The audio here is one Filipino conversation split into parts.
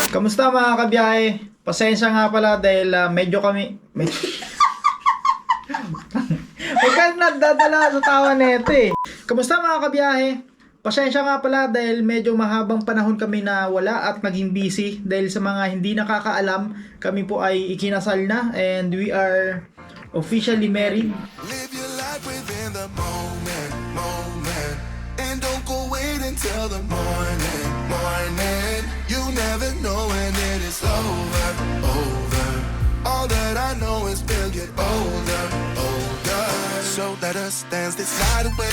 Kamusta mga kabiyahe? Pasensya nga pala dahil medyo kami... Huwag kang nadadala sa tawa nito eh. Kamusta mga kabiyahe? Pasensya nga pala dahil medyo mahabang panahon kami na wala at naging busy. Dahil sa mga hindi nakakaalam, kami po ay ikinasal na and we are officially married. Live your life within the moment, moment. And don't go wait until the morning, morning. You never know when it is over, over. All that I know is we'll get older, older. So let us dance this night away.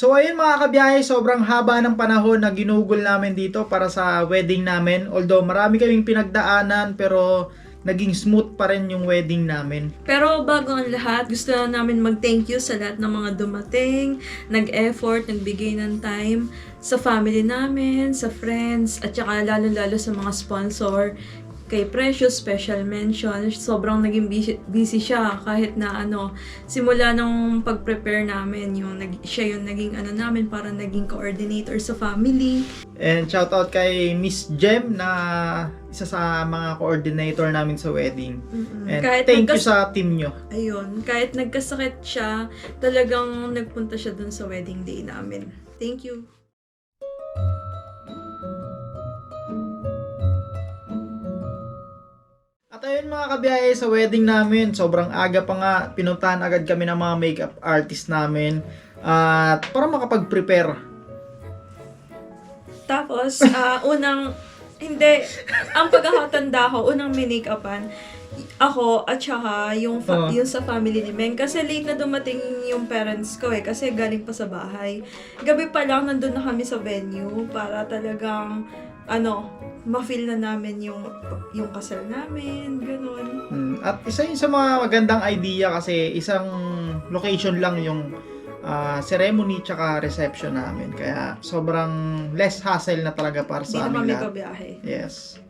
So ayun mga kabiyahe, sobrang haba ng panahon na ginugol namin dito para sa wedding namin. Although marami kaming pinagdaanan pero naging smooth pa rin yung wedding namin. Pero bago ang lahat, gusto na namin mag-thank you sa lahat ng mga dumating, nag-effort, nagbigay ng time sa family namin, sa friends, at saka lalo-lalo sa mga sponsor. Kay Precious, special mention. Sobrang naging busy siya kahit na simula nung pag-prepare namin, siya yung naging namin para naging coordinator sa family. And shoutout kay Miss Jem na isa sa mga coordinator namin sa wedding. And Kahit thank you sa team nyo. Ayun, kahit nagkasakit siya, talagang nagpunta siya dun sa wedding day namin. Thank you. At ayun mga kabiyahe, sa wedding namin, sobrang aga pa nga, pinuntahan agad kami ng mga makeup artist namin at para makapag-prepare. Tapos, ang pagkakatanda ko, unang minake-upan, ako at saka yung sa family ni Meng. Kasi late na dumating yung parents ko kasi galing pa sa bahay. Gabi pa lang, nandun na kami sa venue para talagang, ma-feel na namin yung kasal namin, ganun. At isa yun sa mga magandang idea kasi isang location lang yung ceremony tsaka reception namin. Kaya sobrang less hassle na talaga para sa amin Hindi na lahat. kami pabiyahe. Yes.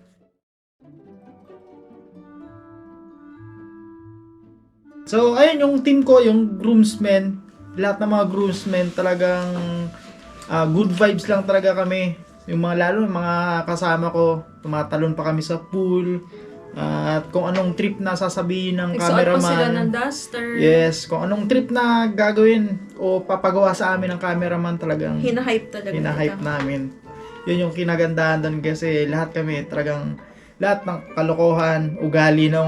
So, ayun yung team ko, yung groomsmen. Lahat ng mga groomsmen talagang good vibes lang talaga kami. Yung lalo yung mga kasama ko, tumatalon pa kami sa pool. At kung anong trip na sasabihin ng cameraman. Nagsuot pa sila ng duster. Yes, kung anong trip na gagawin o papagawa sa amin ng cameraman talagang Hinahype talaga. hinahype namin. Yun yung kinagandahan doon kasi lahat kami talagang lahat ng kalokohan, ugali ng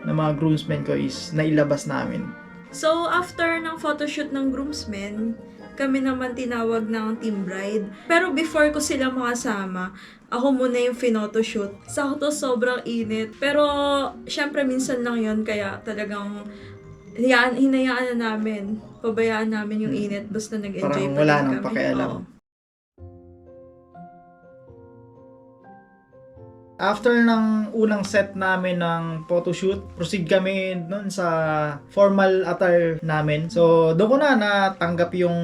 ng mga groomsmen ko is nailabas namin. So, after ng photoshoot ng groomsmen, kami naman tinawag ng team bride. Pero before ko sila makasama, ako muna yung finotoshoot. Sakto sobrang init. Pero, syempre minsan lang yon kaya talagang hinayaan na namin. Pabayaan namin yung init. Basta nag-enjoy Parang pa wala din nang kami. pakialam. Oo. After ng unang set namin ng photoshoot, proceed kami doon sa formal attire namin. So, doon ko na natanggap yung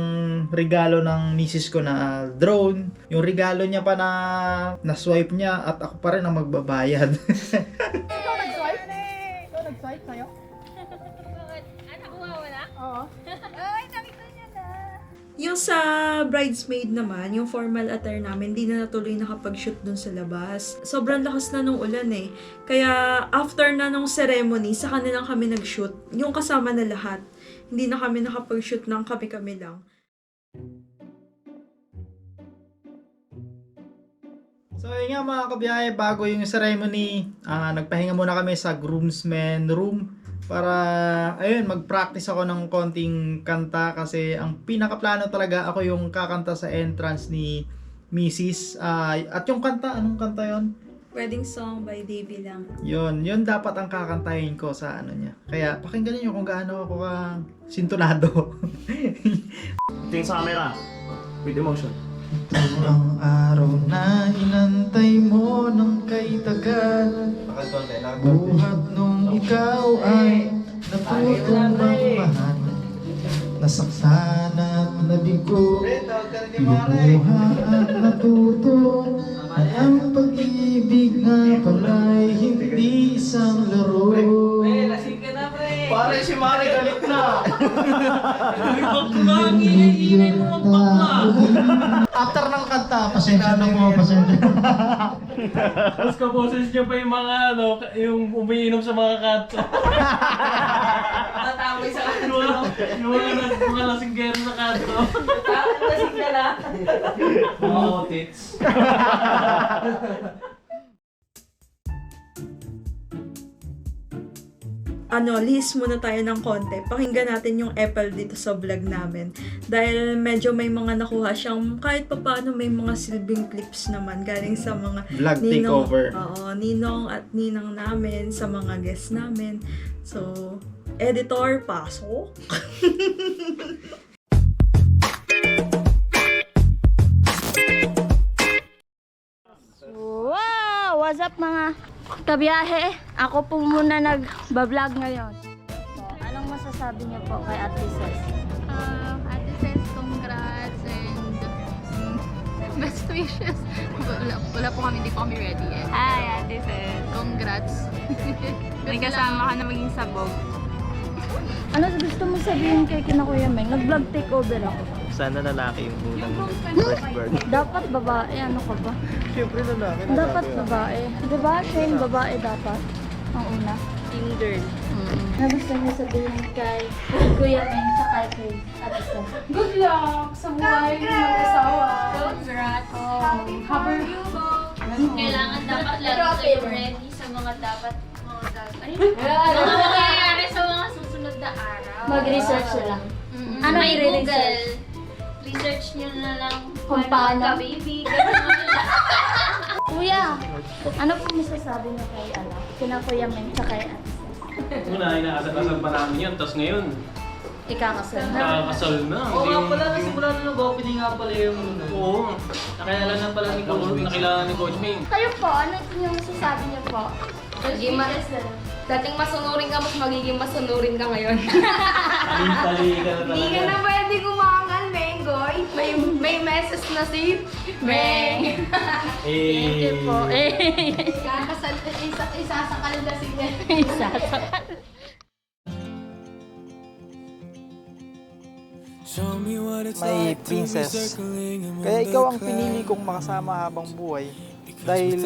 regalo ng misis ko na drone. Yung regalo niya pa na swipe niya at ako pa rin ang magbabayad. Ikaw nag-swipe? Ikaw nag-swipe sa'yo? Bakit? Nakuha mo na? Oo. Ay, nakita niya na. Yung sa bridesmaid naman, yung formal attire namin, hindi na natuloy nakapag-shoot dun sa labas. Sobrang lakas na nung ulan Kaya after na nung ceremony, sa kanilang kami nag-shoot. Yung kasama na lahat. Hindi na kami nakapag-shoot ng kami-kami lang. So yun nga mga kabiyahe, bago yung ceremony, nagpahinga muna kami sa groomsmen room para ayun mag-practice ako ng konting kanta kasi ang pinakaplano talaga ako yung kakanta sa entrance ni Mrs. At yung kanta, anong kanta yon? Wedding song by Davy lang. Yun dapat ang kakantahin ko sa niya. Kaya pakinggan niyo kung gaano ako ka sintonado. Tingin sa camera. With emotion. Ang araw na inantay mo ng kay tagal, buhat nung ikaw ay natutong magmahal. Nasaktan at nabigo, lumuha at natuto. At ang pag-ibig nga pala'y hindi isang laro. Pare si Mari galit na. After ng kanta, pasensya na po, pasensya. Tapos kaboses niyo pa yung mga yung umiinom sa mga kanto. Tatawag sa kanto. Yung mga lasinggero sa kanto. Lasing ka na. Mga otits. Lihis muna tayo ng konti. Pakinggan natin yung Apple dito sa vlog namin. Dahil medyo may mga nakuha siyang kahit pa paano may mga silbing clips naman galing sa mga Vlog takeover. Oo, ninong at ninang namin, sa mga guests namin. So, editor, pasok. Wow! What's up mga kabiyahe? Ako po muna nag-vlog ngayon. So, anong masasabi niyo po kay Ate Ses? Ate Ses, congrats and best wishes. Wala po kami, hindi po kami ready yet. Hi, Ate Ses. Congrats. May kasama ka na maging sabog. Ano gusto mo sabihin kay Kuya Meng? Nag-vlog takeover ako. Sana lalaki yung unang first bird. Dapat babae, ano ka ba? Siyempre lalaki. Dapat babae. Diba, Shane, babae dapat? Ang una. Teen girl. Ano gusto niyo sabihin kay Kuya Meng sa kay Ate Ses? Good luck sa buhay ng mag-asawa. Congrats! Happy Kailangan dapat lagi kayo ready sa mga dapat mga mangyayari sa mga susunod na araw. Mag-research lang. Ano May i-research? Google. Research nyo na lang Kung paano? ka baby. Ganun. Kuya, ano po masasabi niyo kay kina Kuya Meng sa kay Ate Ses? Una, inaasal-asal pa namin yun. Tapos ngayon, Ikakasal na. nakakasal na. Oo nga pala, nasimula na nag-opening nga pala yung Oo. nakilala na pala ni Coach Ming. Nakilala ni Coach Ming. Kayo po, ano yung masasabi niyo po? Dating masunurin ka, mas magiging masunurin ka ngayon. Tali ka na Hindi ka na pwede kumangal, Mengoy. May message na si Meng. Thank you po. Kakasal, isasakal na si Meng. May princess. Kaya ikaw ang pinili kong makasama habang buhay. Dahil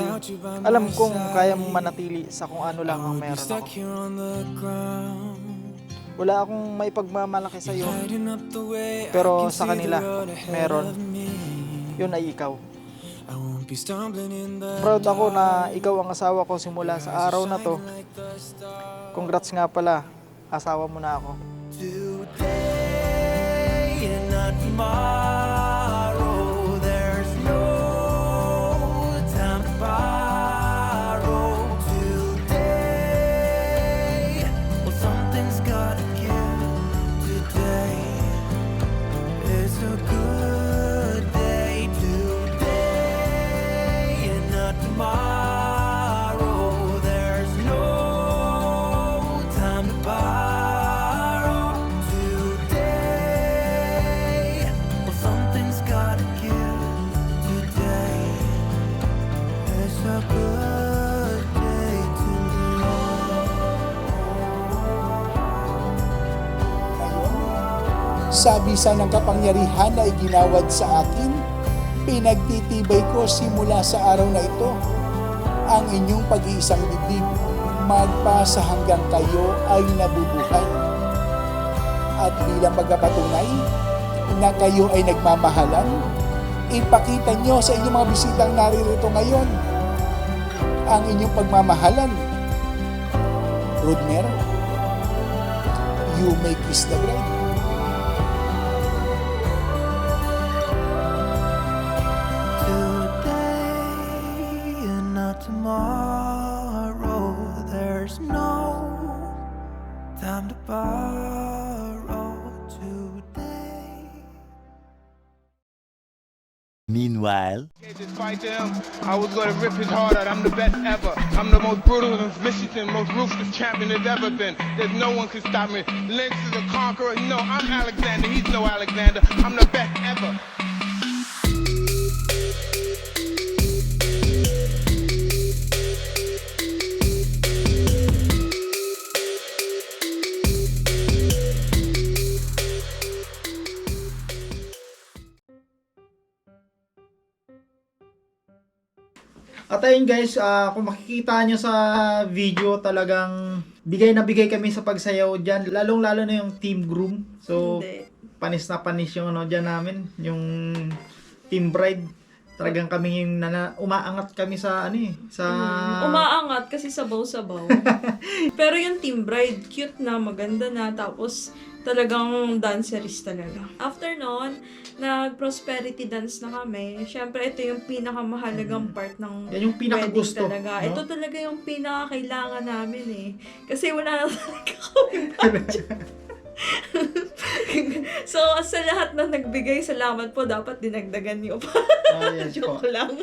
alam kong kaya mong manatili sa kung ano lang ang meron ako. Wala akong may pagmamalaki sa iyo. Pero sa kanila, meron. Yun ay ikaw. Proud ako na ikaw ang asawa ko simula sa araw na to. Congrats nga pala, asawa mo na ako. Today and not tomorrow. There's no time to borrow. Today, well, something's gotta give. Today is a good day. Today and not tomorrow. There's no time to borrow. Today, well, something's gotta give. Today is a good day to Sabi sa ng kapangyarihan na iginawad sa akin, pinagtitibay ko simula sa araw na ito ang inyong pag-iisang dibdib magpasa hanggang kayo ay nabubuhay. At bilang magpapatunay na kayo ay nagmamahalan, ipakita nyo sa inyong mga bisitang naririto ngayon ang inyong pagmamahalan. Rudner, you may kiss the bride. today and not tomorrow. There's no time to borrow. Meanwhile, Despite them, I was gonna rip his heart out. I'm the best ever. I'm the most brutal and vicious and most ruthless champion there's ever been. There's no one can stop me. Lynx is a conqueror. No, I'm Alexander. He's no Alexander. I'm the best ever. At ayun guys, kung makikita nyo sa video, talagang bigay na bigay kami sa pagsayaw dyan. Lalong-lalo na yung Team Groom. So, Hindi. panis na panis yung ano dyan namin. Yung Team Bride. Talagang kami yung umaangat kami sa ano eh. Sa... Umaangat kasi sabaw-sabaw. Pero yung Team Bride, cute na, maganda na. Tapos talagang dancerist talaga. After nun, nag-prosperity dance na kami. Syempre, ito yung pinakamahalagang part ng Yan yung pinakagusto, wedding talaga. no? Ito talaga yung pinakakailangan namin eh. Kasi wala na talaga kami budget. So, sa lahat na nagbigay, salamat po. Dapat dinagdagan niyo pa. Yes po. Joke lang.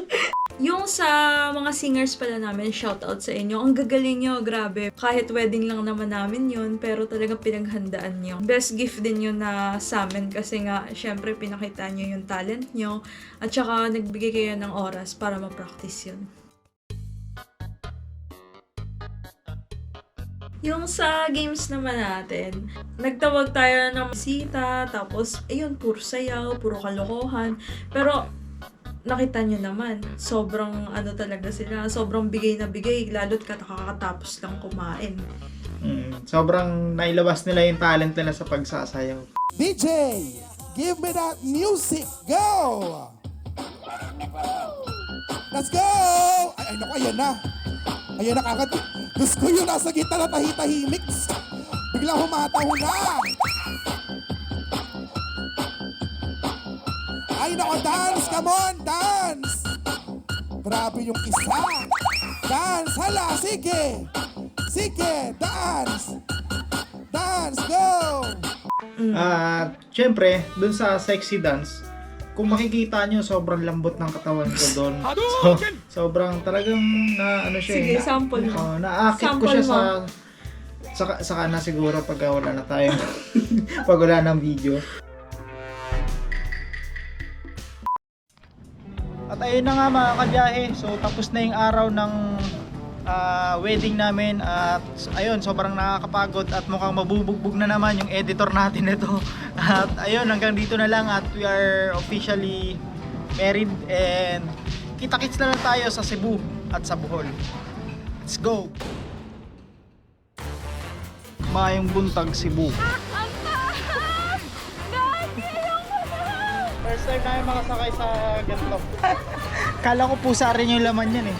Yung sa mga singers pala namin, shoutout sa inyo. Ang gagaling nyo, grabe. Kahit wedding lang naman namin yun, pero talagang pinaghandaan nyo. Best gift din yun na sa amin kasi nga, syempre, pinakita nyo yung talent nyo at saka nagbigay kayo ng oras para ma-practice yun. Yung sa games naman natin, nagtawag tayo ng bisita, tapos, ayun, puro sayaw, puro kalokohan. Pero, nakita nyo naman, sobrang ano talaga sila, sobrang bigay na bigay, lalo't kakatapos lang kumain. Sobrang nailabas nila yung talent nila sa pagsasayaw. DJ, give me that music. Go! Let's go! Ay, naku, ayan na. Ayan na kagad. Diyos ko yun, nasa gitna na tahitahimik. Bigla humataw na. Ay, naku, dance! Come on, dance! Grabe yung isa. Dance, hala, sige! Sige, dance! Dance, go! Syempre, dun sa sexy dance, kung makikita nyo, sobrang lambot ng katawan ko doon. So, sobrang talagang na ano siya. Sige, sample mo. Naakit ko Sample siya sa na siguro pag wala na tayo. Pag wala ng video. At ayun na nga mga kabiyahe. So tapos na yung araw ng wedding namin at ayun, sobrang nakakapagod at mukhang mabubugbog na naman yung editor natin ito. At ayun, hanggang dito na lang at we are officially married and kita-kits na lang tayo sa Cebu at sa Bohol. Let's go! Mayong buntag Cebu. First time namin makasakay sa ganito. Kala ko pusa rin yung laman yan eh.